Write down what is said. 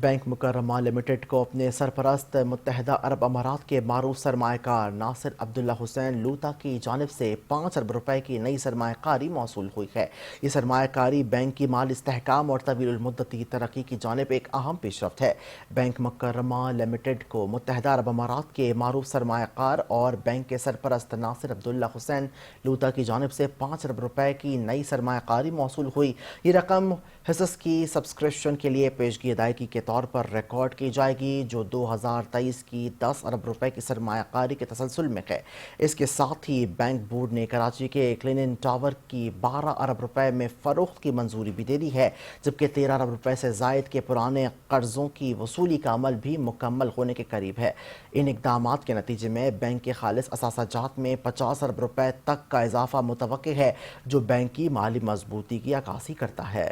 Bank مکرمہ limited کو اپنے سرپرست متحدہ عرب امارات کے معروف سرمایہ کار ناصر عبداللہ حسین لوطا کی جانب سے 5 ارب روپے کی نئی سرمایہ کاری موصول ہوئی ہے۔ یہ سرمایہ کاری بینک کی مالی استحکام اور طویل المدتی ترقی کی جانب ایک اہم پیش رفت ہے۔ بینک مکرمہ لمیٹڈ کو متحدہ عرب امارات کے معروف سرمایہ کار اور بینک کے سرپرست ناصر عبداللہ حسین لوطا کی جانب سے 5 ارب روپے کی نئی سرمایہ کاری موصول ہوئی۔ یہ رقم حصص کی سبسکرپشن کے لیے پیشگی ادائیگی کے طور پر ریکارڈ کی جائے گی، جو 2023 کی 10 ارب روپے کی سرمایہ کاری کے تسلسل میں ہے۔ اس کے ساتھ ہی بینک بورڈ نے کراچی کے کلینن ٹاور کی 12 ارب روپے میں فروخت کی منظوری بھی دے دی ہے، جبکہ 13 ارب روپے سے زائد کے پرانے قرضوں کی وصولی کا عمل بھی مکمل ہونے کے قریب ہے۔ ان اقدامات کے نتیجے میں بینک کے خالص اثاثہ جات میں 50 ارب روپے تک کا اضافہ متوقع ہے، جو بینک کی مالی مضبوطی کی عکاسی کرتا ہے۔